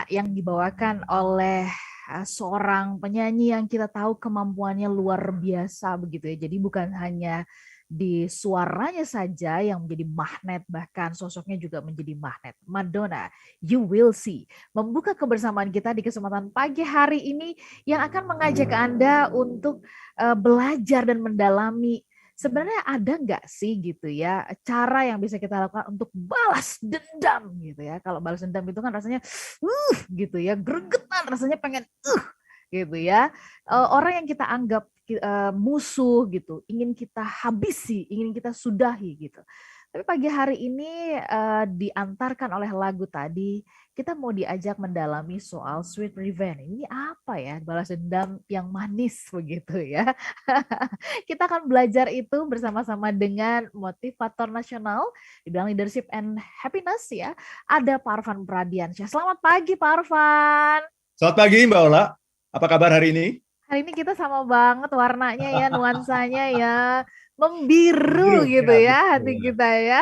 yang dibawakan oleh seorang penyanyi yang kita tahu kemampuannya luar biasa begitu ya. Jadi bukan hanya di suaranya saja yang menjadi magnet, bahkan sosoknya juga menjadi magnet. Madonna, You Will See, membuka kebersamaan kita di kesempatan pagi hari ini yang akan mengajak Anda untuk belajar dan mendalami sebenarnya ada nggak sih gitu ya cara yang bisa kita lakukan untuk balas dendam gitu ya. Kalau balas dendam itu kan rasanya gitu ya, gregetan rasanya pengen gitu ya. Orang yang kita anggap musuh gitu, ingin kita habisi, ingin kita sudahi gitu. Tapi pagi hari ini diantarkan oleh lagu tadi, kita mau diajak mendalami soal sweet revenge. Ini apa ya? Balas dendam yang manis begitu ya. Kita akan belajar itu bersama-sama dengan motivator nasional di bidang leadership and happiness ya. Ada Pak Arfan Pradiansyah. Selamat pagi Pak Arfan. Selamat pagi Mbak Ola, apa kabar hari ini? Hari ini kita sama banget warnanya ya, nuansanya ya. Membiru Biru, gitu ya ya hati betul. kita ya.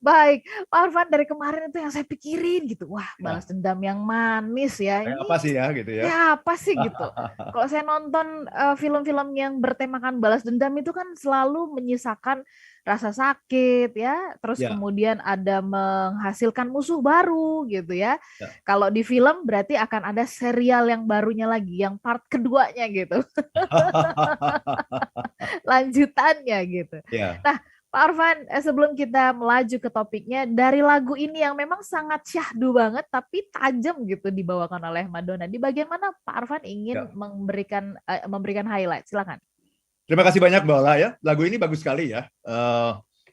Baik, Pak Arfan dari kemarin itu yang saya pikirin gitu. Wah, balas Ya, dendam yang manis ya. kayak Ini apa sih ya gitu ya? ya apa sih gitu. Kalau saya nonton film-film yang bertemakan balas dendam itu kan selalu menyisakan rasa sakit ya, terus Ya, kemudian ada menghasilkan musuh baru gitu ya. ya. Kalau di film berarti akan ada serial yang barunya lagi, yang part keduanya gitu, lanjutannya gitu. Ya, Nah, Pak Arfan, sebelum kita melaju ke topiknya, dari lagu ini yang memang sangat syahdu banget, tapi tajam gitu dibawakan oleh Madonna. Di bagian mana Pak Arfan ingin ya. memberikan highlight? Silakan. Terima kasih banyak Mbak Ola ya. Lagu ini bagus sekali ya.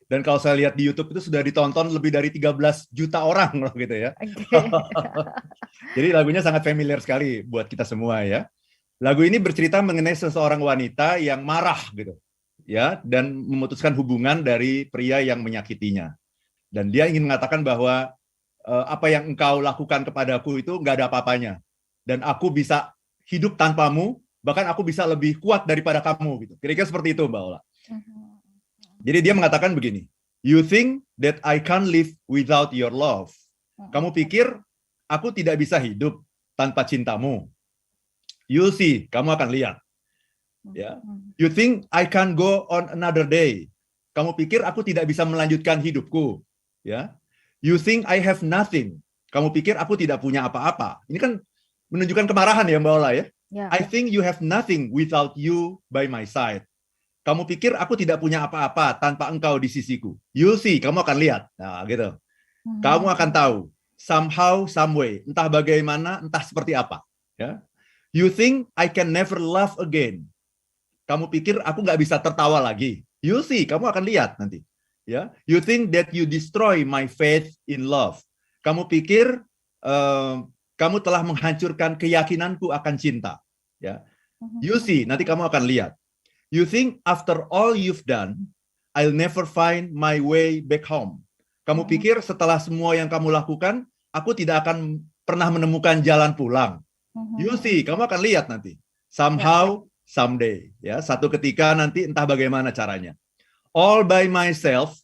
Dan kalau saya lihat di YouTube itu sudah ditonton lebih dari 13 juta orang loh gitu ya. Oke. Jadi lagunya sangat familiar sekali buat kita semua ya. Lagu ini bercerita mengenai seseorang wanita yang marah gitu ya dan memutuskan hubungan dari pria yang menyakitinya. Dan dia ingin mengatakan bahwa apa yang engkau lakukan kepadaku itu nggak ada apa-apanya. Dan aku bisa hidup tanpamu, bahkan aku bisa lebih kuat daripada kamu. Gitu. Kira-kira seperti itu, Mbak Ola. Jadi dia mengatakan begini, You think that I can't live without your love. Kamu pikir aku tidak bisa hidup tanpa cintamu. You'll see, kamu akan lihat. Ya. You think I can't go on another day. Kamu pikir aku tidak bisa melanjutkan hidupku. Ya. You think I have nothing. Kamu pikir aku tidak punya apa-apa. Ini kan menunjukkan kemarahan ya Mbak Ola ya. Ya. I think you have nothing without you by my side. Kamu pikir aku tidak punya apa-apa tanpa engkau di sisiku. You'll see, kamu akan lihat. Nah, gitu. Kamu akan tahu. Somehow, some way. Entah bagaimana, entah seperti apa. Ya. You think I can never love again. Kamu pikir aku nggak bisa tertawa lagi. You'll see, kamu akan lihat nanti. Ya, you think that you destroy my faith in love. Kamu pikir kamu telah menghancurkan keyakinanku akan cinta. Ya, you see, nanti kamu akan lihat. You think after all you've done, I'll never find my way back home. Kamu pikir setelah semua yang kamu lakukan, aku tidak akan pernah menemukan jalan pulang. You see, kamu akan lihat nanti. Somehow, someday. Ya, satu ketika nanti entah bagaimana caranya. All by myself,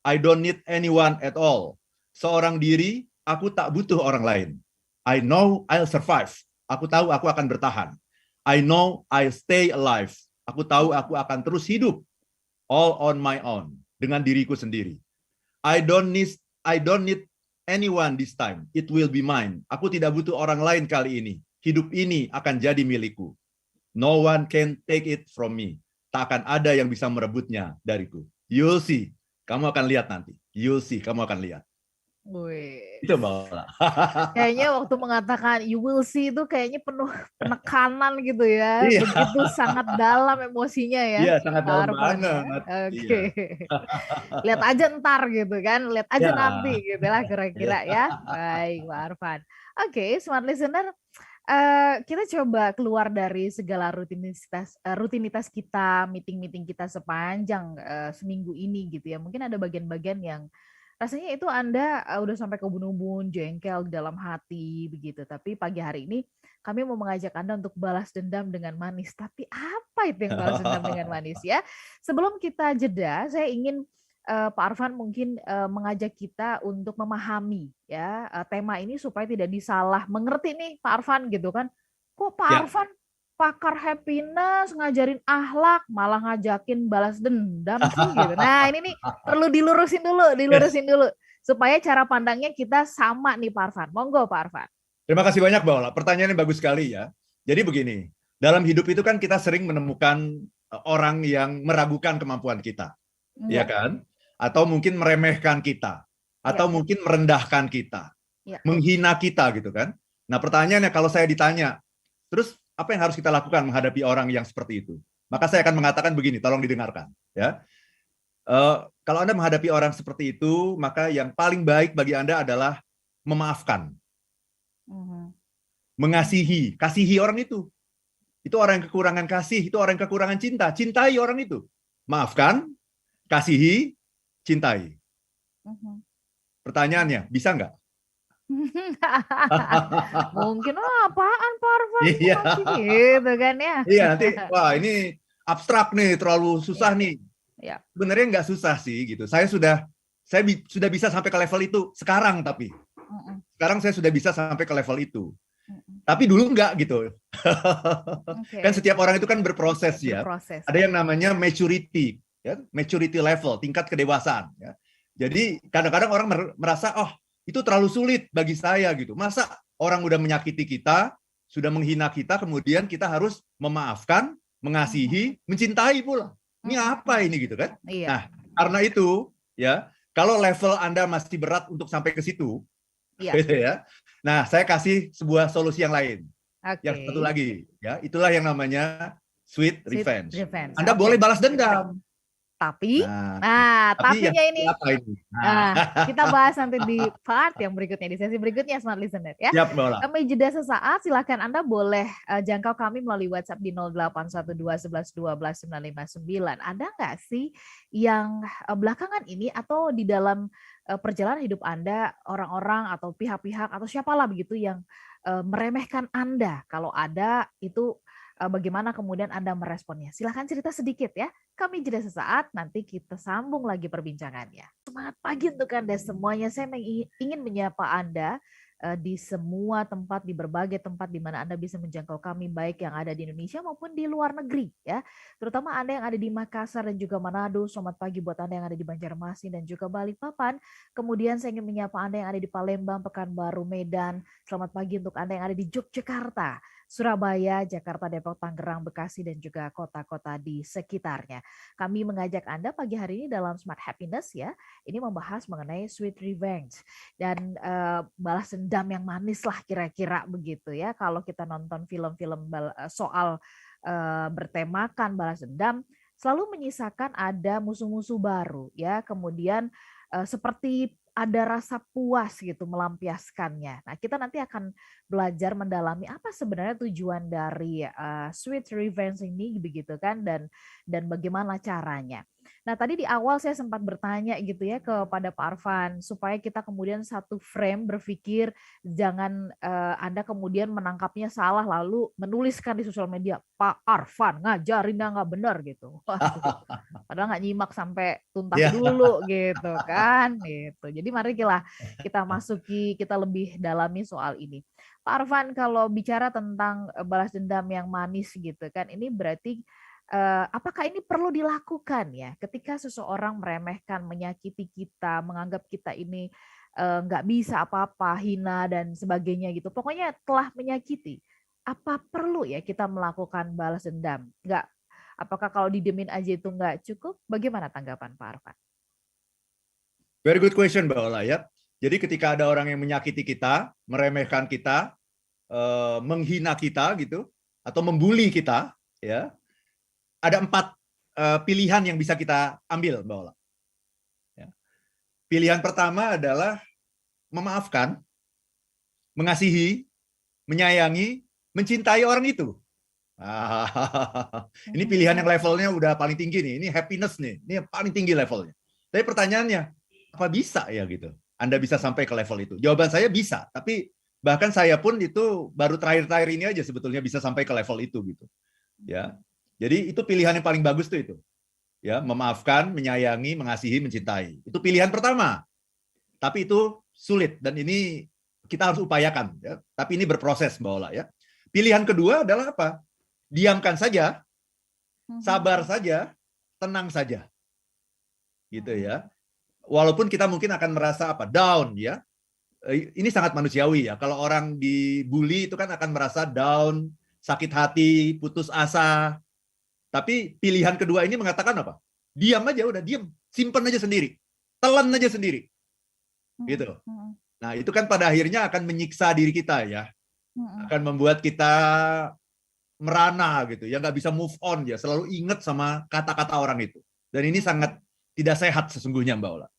I don't need anyone at all. Seorang diri, aku tak butuh orang lain. I know I'll survive. Aku tahu aku akan bertahan. I know I'll stay alive. Aku tahu aku akan terus hidup. All on my own. Dengan diriku sendiri. I don't need anyone this time. It will be mine. Aku tidak butuh orang lain kali ini. Hidup ini akan jadi milikku. No one can take it from me. Tak akan ada yang bisa merebutnya dariku. You'll see. Kamu akan lihat nanti. You'll see. Kamu akan lihat. Wih. Itu Mbak. Kayaknya waktu mengatakan you will see itu kayaknya penuh penekanan gitu ya. Iya. Begitu sangat dalam emosinya ya. Iya, sangat Pak dalam Arfan ya. banget. Oke. Iya. Lihat aja ntar gitu kan. Lihat aja Ya. nanti gitu lah Ya. kira-kira ya. Baik Pak Arfan. Oke, smart listener, kita coba keluar dari segala rutinitas kita, meeting-meeting kita sepanjang seminggu ini gitu ya. Mungkin ada bagian-bagian yang rasanya itu Anda udah sampai kebun-ubun, jengkel di dalam hati begitu. Tapi pagi hari ini kami mau mengajak Anda untuk balas dendam dengan manis. Tapi apa itu yang balas dendam dengan manis ya? Sebelum kita jeda, saya ingin Pak Arfan mungkin mengajak kita untuk memahami ya tema ini supaya tidak disalah mengerti nih Pak Arfan gitu kan. Kok Pak Ya. Arfan pakar happiness, ngajarin akhlak, malah ngajakin balas dendam sih gitu. Nah, ini nih perlu dilurusin dulu supaya cara pandangnya kita sama nih Pak Arfan. Monggo Pak Arfan. Terima kasih banyak, Mbak Ola. Pertanyaannya bagus sekali ya. Jadi begini, dalam hidup itu kan kita sering menemukan orang yang meragukan kemampuan kita, ya kan? Atau mungkin meremehkan kita, atau mungkin merendahkan kita, menghina kita gitu kan? Nah, pertanyaannya kalau saya ditanya, terus apa yang harus kita lakukan menghadapi orang yang seperti itu? Maka saya akan mengatakan begini, tolong didengarkan, ya. Kalau Anda menghadapi orang seperti itu, maka yang paling baik bagi Anda adalah memaafkan. Mengasihi, kasihi orang itu. Itu orang yang kekurangan kasih, itu orang yang kekurangan cinta. Cintai orang itu. Maafkan, kasihi, cintai. Pertanyaannya, bisa nggak? Mungkin apaan Pak Arfan? Iya. Gitu kan ya. Iya, nanti wah ini abstrak nih, terlalu susah nih. Ya. Sebenarnya nggak susah sih gitu. Saya sudah bisa sampai ke level itu sekarang, tapi sekarang saya sudah bisa sampai ke level itu. Tapi dulu enggak gitu. Kan setiap orang itu kan berproses ya. Ada yang namanya maturity, ya, maturity level, tingkat kedewasaan. Ya. Jadi kadang-kadang orang merasa, oh itu terlalu sulit bagi saya gitu. Masa orang udah menyakiti kita, sudah menghina kita, kemudian kita harus memaafkan, mengasihi, mencintai pula. Ini apa ini gitu kan? Nah, karena itu ya, kalau level Anda masih berat untuk sampai ke situ, gitu ya. Nah, saya kasih sebuah solusi yang lain. Yang satu lagi, ya, itulah yang namanya sweet revenge. Anda boleh balas dendam. Tapi, tapinya ini, kita bahas nanti di part yang berikutnya, di sesi berikutnya Smart Listener. Ya. Kami jeda sesaat, silakan Anda boleh jangkau kami melalui WhatsApp di 0812 11 12 959. Ada nggak sih yang belakangan ini atau di dalam perjalanan hidup Anda, orang-orang atau pihak-pihak atau siapalah begitu yang meremehkan Anda? Kalau ada, itu bagaimana kemudian Anda meresponnya? Silahkan cerita sedikit ya. Kami jeda sesaat, nanti kita sambung lagi perbincangannya. Semangat pagi untuk Anda semuanya. Saya ingin menyapa Anda di semua tempat, di berbagai tempat di mana Anda bisa menjangkau kami, baik yang ada di Indonesia maupun di luar negeri, ya. Terutama Anda yang ada di Makassar dan juga Manado. Selamat pagi buat Anda yang ada di Banjarmasin dan juga Balikpapan. Kemudian saya ingin menyapa Anda yang ada di Palembang, Pekanbaru, Medan. Selamat pagi untuk Anda yang ada di Yogyakarta, Surabaya, Jakarta, Depok, Tangerang, Bekasi, dan juga kota-kota di sekitarnya. Kami mengajak Anda pagi hari ini dalam Smart Happiness ya, ini membahas mengenai sweet revenge dan balas dendam yang manis lah kira-kira begitu ya. Kalau kita nonton film-film soal bertemakan balas dendam, selalu menyisakan ada musuh-musuh baru ya, kemudian seperti ada rasa puas gitu melampiaskannya. Nah, kita nanti akan belajar mendalami apa sebenarnya tujuan dari sweet revenge ini begitu kan, dan bagaimana caranya. Nah, tadi di awal saya sempat bertanya gitu ya kepada Pak Arfan supaya kita kemudian satu frame berpikir, jangan Anda kemudian menangkapnya salah lalu menuliskan di sosial media Pak Arfan ngajarin nggak benar gitu. Padahal nggak nyimak sampai tuntas dulu gitu kan gitu. Jadi mari kita masuki, kita lebih dalami soal ini. Pak Arfan, kalau bicara tentang balas dendam yang manis gitu kan, ini berarti apakah ini perlu dilakukan ya ketika seseorang meremehkan, menyakiti kita, menganggap kita ini nggak bisa apa-apa, hina dan sebagainya gitu. Pokoknya telah menyakiti. Apa perlu ya kita melakukan balas dendam? Nggak, apakah kalau didemin aja itu nggak cukup? Bagaimana tanggapan Pak Arfan? Very good question, Mbak Ola ya. Jadi ketika ada orang yang menyakiti kita, meremehkan kita, menghina kita gitu, atau membuli kita, ya, ada 4 pilihan yang bisa kita ambil, Mbak Ola. Ya. Pilihan pertama adalah memaafkan, mengasihi, menyayangi, mencintai orang itu. Ini pilihan yang levelnya udah paling tinggi nih. Ini happiness nih. Ini yang paling tinggi levelnya. Tapi pertanyaannya, apa bisa ya gitu? Anda bisa sampai ke level itu? Jawaban saya bisa. Tapi bahkan saya pun itu baru terakhir-terakhir ini aja sebetulnya bisa sampai ke level itu gitu. Ya. Jadi itu pilihan yang paling bagus tuh itu. Ya, memaafkan, menyayangi, mengasihi, mencintai. Itu pilihan pertama. Tapi itu sulit dan ini kita harus upayakan ya. Tapi ini berproses Mbak Ola ya. Pilihan kedua adalah apa? Diamkan saja, sabar saja, tenang saja. Gitu ya. Walaupun kita mungkin akan merasa apa? Down ya. Ini sangat manusiawi ya. Kalau orang dibully itu kan akan merasa down, sakit hati, putus asa. Tapi pilihan kedua ini mengatakan apa? Diam aja, udah diam, simpen aja sendiri, telan aja sendiri, gitu. Nah itu kan pada akhirnya akan menyiksa diri kita ya, akan membuat kita merana gitu, ya nggak bisa move on ya, selalu ingat sama kata-kata orang itu. Dan ini sangat tidak sehat sesungguhnya Mbak Ola.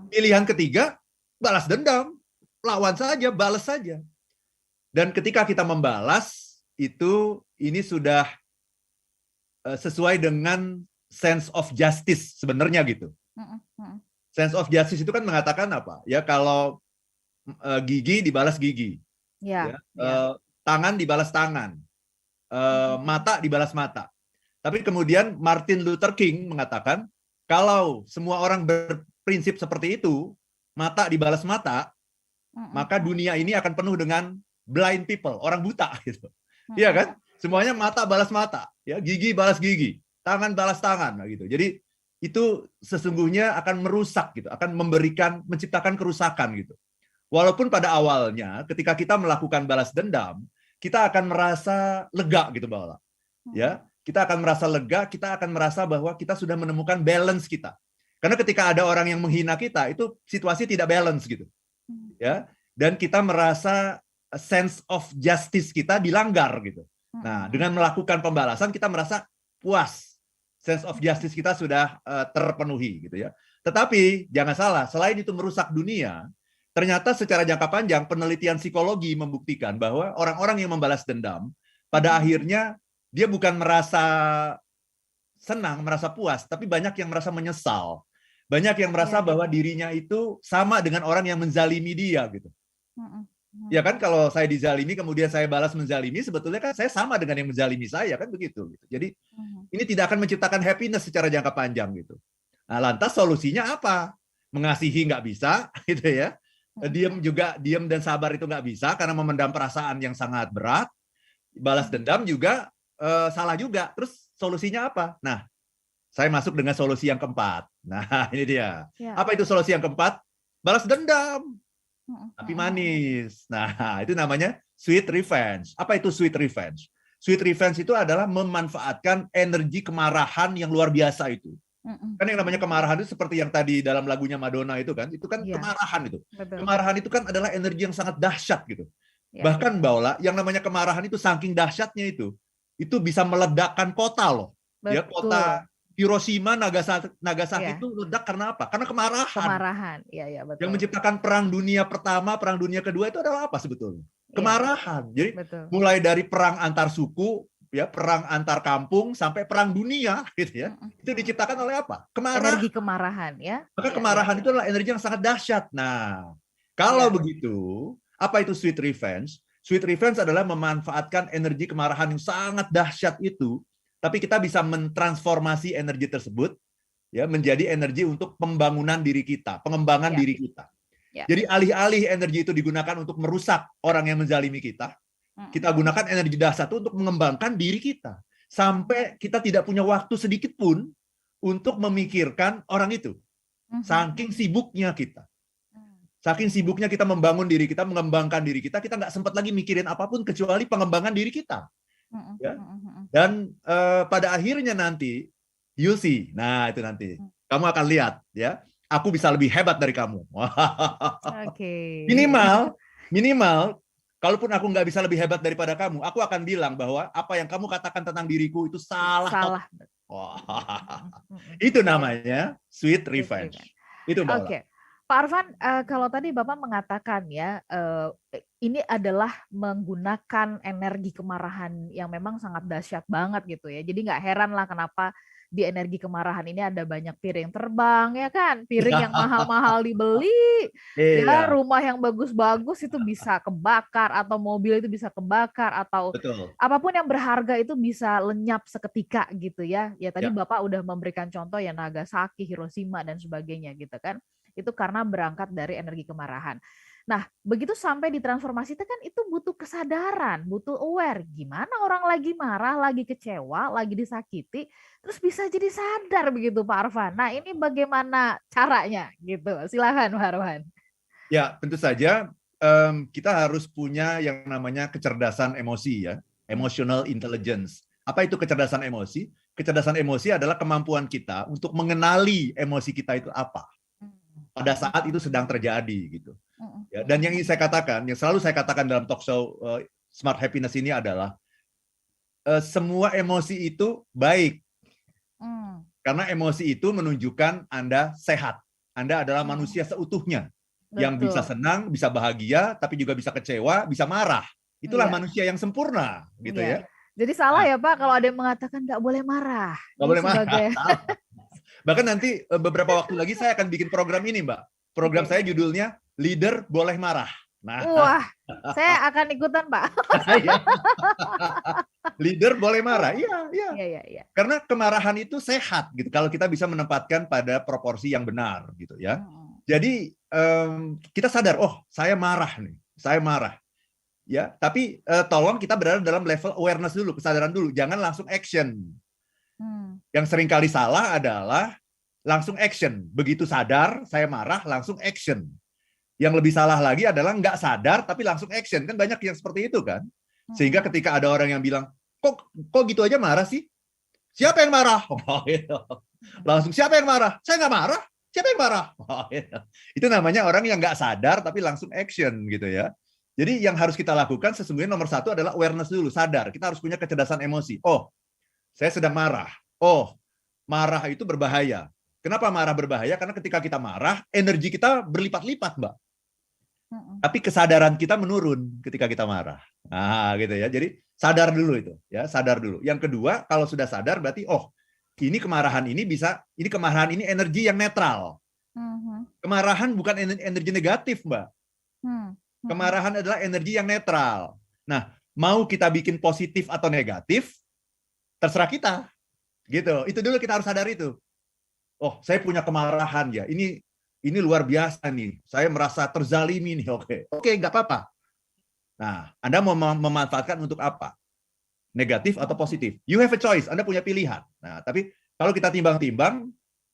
Pilihan ketiga, balas dendam, lawan saja, balas saja. Dan ketika kita membalas itu, ini sudah sesuai dengan sense of justice sebenarnya gitu. Sense of justice itu kan mengatakan apa? Ya kalau gigi dibalas gigi, ya. Tangan dibalas tangan, mata dibalas mata. Tapi kemudian Martin Luther King mengatakan kalau semua orang berprinsip seperti itu, mata dibalas mata, maka dunia ini akan penuh dengan blind people, orang buta gitu. Iya kan? Semuanya mata balas mata, ya, gigi balas gigi, tangan balas tangan, nah, gitu. Jadi itu sesungguhnya akan merusak gitu, akan menciptakan kerusakan gitu. Walaupun pada awalnya ketika kita melakukan balas dendam, kita akan merasa lega gitu, Mbak Ola. Ya, kita akan merasa lega, kita akan merasa bahwa kita sudah menemukan balance kita. Karena ketika ada orang yang menghina kita, itu situasi tidak balance gitu. Ya, dan kita merasa sense of justice kita dilanggar gitu. Nah, dengan melakukan pembalasan kita merasa puas. Sense of justice kita sudah terpenuhi gitu ya. Tetapi jangan salah, selain itu merusak dunia, ternyata secara jangka panjang penelitian psikologi membuktikan bahwa orang-orang yang membalas dendam pada akhirnya dia bukan merasa senang, merasa puas, tapi banyak yang merasa menyesal. Banyak yang merasa bahwa dirinya itu sama dengan orang yang menzalimi dia gitu. Ya kan, kalau saya dizalimi kemudian saya balas menzalimi, sebetulnya kan saya sama dengan yang menzalimi saya kan begitu. Jadi ini tidak akan menciptakan happiness secara jangka panjang gitu. Nah, lantas solusinya apa? Mengasihi nggak bisa, gitu ya. Diam dan sabar itu nggak bisa karena memendam perasaan yang sangat berat. Balas dendam juga salah juga. Terus solusinya apa? Nah, saya masuk dengan solusi yang keempat. Nah, ini dia. Apa itu solusi yang keempat? Balas dendam. Tapi manis. Nah, itu namanya sweet revenge. Apa itu sweet revenge? Sweet revenge itu adalah memanfaatkan energi kemarahan yang luar biasa itu. Kan yang namanya kemarahan itu seperti yang tadi dalam lagunya Madonna itu kan kemarahan itu. Kemarahan itu kan adalah energi yang sangat dahsyat gitu. Bahkan Mbak Ola, yang namanya kemarahan itu saking dahsyatnya itu bisa meledakkan kota loh. Ya, kota Hiroshima, Nagasaki itu ledak karena apa? Karena kemarahan. Iya, betul. Yang menciptakan perang dunia pertama, perang dunia kedua itu adalah apa sebetulnya? Kemarahan. Jadi mulai dari perang antar suku, ya, perang antar kampung sampai perang dunia gitu ya. Itu diciptakan oleh apa? Kemarahan. Energi kemarahan ya. Maka kemarahan itu adalah energi yang sangat dahsyat. Nah, kalau begitu, apa itu sweet revenge? Sweet revenge adalah memanfaatkan energi kemarahan yang sangat dahsyat itu, tapi kita bisa mentransformasi energi tersebut ya menjadi energi untuk pembangunan diri kita, pengembangan diri kita. Jadi alih-alih energi itu digunakan untuk merusak orang yang menzalimi kita, kita gunakan energi dahsyat itu untuk mengembangkan diri kita. Sampai kita tidak punya waktu sedikit pun untuk memikirkan orang itu. Saking sibuknya kita. Saking sibuknya kita membangun diri kita, mengembangkan diri kita, kita nggak sempat lagi mikirin apapun kecuali pengembangan diri kita. Ya. Dan pada akhirnya nanti you see, nah itu nanti kamu akan lihat ya, aku bisa lebih hebat dari kamu. Minimal kalaupun aku nggak bisa lebih hebat daripada kamu, aku akan bilang bahwa apa yang kamu katakan tentang diriku itu salah. Itu namanya sweet revenge. Itu Mbak Ola. Pak Arfan, kalau tadi Bapak mengatakan ya, ini adalah menggunakan energi kemarahan yang memang sangat dahsyat banget gitu ya. Jadi nggak heran lah kenapa di energi kemarahan ini ada banyak piring terbang ya kan, piring yang mahal-mahal dibeli, ya Iya, rumah yang bagus-bagus itu bisa kebakar atau mobil itu bisa kebakar atau betul. apapun yang berharga itu bisa lenyap seketika gitu ya. Ya tadi Ya, Bapak udah memberikan contoh ya Nagasaki, Hiroshima dan sebagainya gitu kan. Itu karena berangkat dari energi kemarahan. Nah, begitu sampai di transformasi itu kan itu butuh kesadaran, butuh aware. Gimana orang lagi marah, lagi kecewa, lagi disakiti, terus bisa jadi sadar begitu Pak Arfan. Nah, ini bagaimana caranya gitu? Silakan Pak Arfan. ya tentu saja kita harus punya yang namanya kecerdasan emosi ya, emotional intelligence. Apa itu kecerdasan emosi? Kecerdasan emosi adalah kemampuan kita untuk mengenali emosi kita itu apa pada saat itu sedang terjadi gitu. Ya, dan yang ingin saya katakan, yang selalu saya katakan dalam talk show Smart Happiness ini adalah semua emosi itu baik karena emosi itu menunjukkan Anda sehat. Anda adalah manusia seutuhnya yang bisa Betul. senang, bisa bahagia, tapi juga bisa kecewa, bisa marah. Itulah Iya. manusia yang sempurna, gitu Iya. ya. Jadi salah ya Pak kalau ada yang mengatakan nggak boleh marah. Nggak Ini boleh marah. sebagai Bahkan nanti beberapa waktu lagi saya akan bikin program ini, Mbak. Program Oke. saya judulnya Leader Boleh Marah. Nah, Wah, saya akan ikutan Pak. ya. Leader boleh marah. Iya, iya. Iya, iya, iya. Karena kemarahan itu sehat gitu kalau kita bisa menempatkan pada proporsi yang benar gitu ya. Jadi kita sadar, oh saya marah nih, saya marah. Ya, tapi tolong kita berada dalam level awareness dulu, kesadaran dulu, jangan langsung action. Yang sering kali salah adalah langsung action. Begitu sadar, saya marah, langsung action. Yang lebih salah lagi adalah nggak sadar tapi langsung action. Kan banyak yang seperti itu kan. Sehingga ketika ada orang yang bilang, kok gitu aja marah sih? Siapa yang marah? Oh, gitu. Langsung siapa yang marah? Saya nggak marah. Siapa yang marah? Oh, gitu. Itu namanya orang yang nggak sadar tapi langsung action gitu ya. Jadi yang harus kita lakukan sesungguhnya nomor satu adalah awareness dulu, sadar. Kita harus punya kecerdasan emosi. Oh, saya sedang marah. Oh, marah itu berbahaya. Kenapa marah berbahaya? Karena ketika kita marah, energi kita berlipat-lipat, Mbak. Tapi kesadaran kita menurun ketika kita marah. Nah, gitu ya. Jadi sadar dulu itu, ya, sadar dulu. Yang kedua, kalau sudah sadar berarti ini kemarahan ini energi yang netral. Kemarahan bukan energi negatif, Mbak. Kemarahan adalah energi yang netral. Nah, mau kita bikin positif atau negatif, terserah kita. Gitu. Itu dulu kita harus sadar itu. Oh, saya punya kemarahan ya. Ini luar biasa nih. Saya merasa terzalimi nih. Oke, nggak apa-apa. Nah, Anda mau memanfaatkan untuk apa? Negatif atau positif? You have a choice. Anda punya pilihan. Nah, tapi kalau kita timbang-timbang,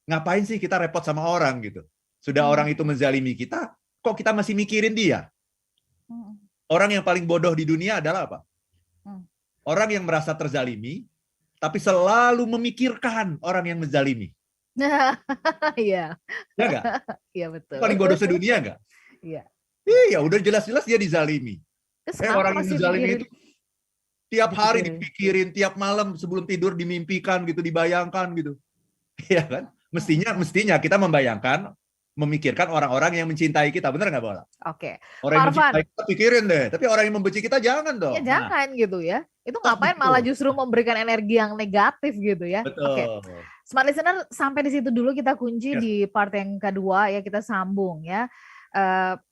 ngapain sih kita repot sama orang gitu? Sudah orang itu menzalimi kita, kok kita masih mikirin dia? Orang yang paling bodoh di dunia adalah apa? Orang yang merasa terzalimi, tapi selalu memikirkan orang yang menzalimi. Iya. Ya nggak? Iya betul. Paling bodoh sedunia nggak? Iya. Iya, udah jelas-jelas dia dizalimi. Terus kenapa Orang yang masih menzalimi mikirin? itu tiap hari dipikirin, tiap malam sebelum tidur dimimpikan gitu, dibayangkan gitu. Iya kan? Mestinya kita memikirkan orang-orang yang mencintai kita, benar nggak, Bola? Oke. Orang Pak yang Arfan, mencintai kita pikirin deh, tapi orang yang membenci kita jangan ya dong. Nah, jangan gitu ya. Itu ngapain malah betul. justru memberikan energi yang negatif gitu ya. Oke. Betul. Smart listener, sampai di situ dulu kita kunci Yes. di part yang kedua ya, kita sambung ya.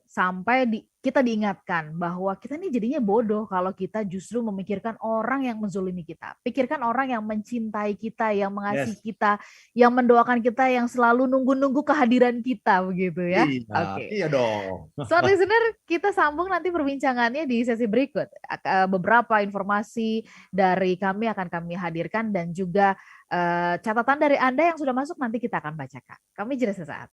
Sampai kita diingatkan bahwa kita ini jadinya bodoh kalau kita justru memikirkan orang yang menzolimi kita. Pikirkan orang yang mencintai kita, yang mengasihi kita, yang mendoakan kita, yang selalu nunggu-nunggu kehadiran kita begitu ya. Iya, Oke. iya dong. Smart listener, kita sambung nanti perbincangannya di sesi berikut. Beberapa informasi dari kami akan kami hadirkan dan juga catatan dari Anda yang sudah masuk nanti kita akan bacakan. Kami jeda sesaat.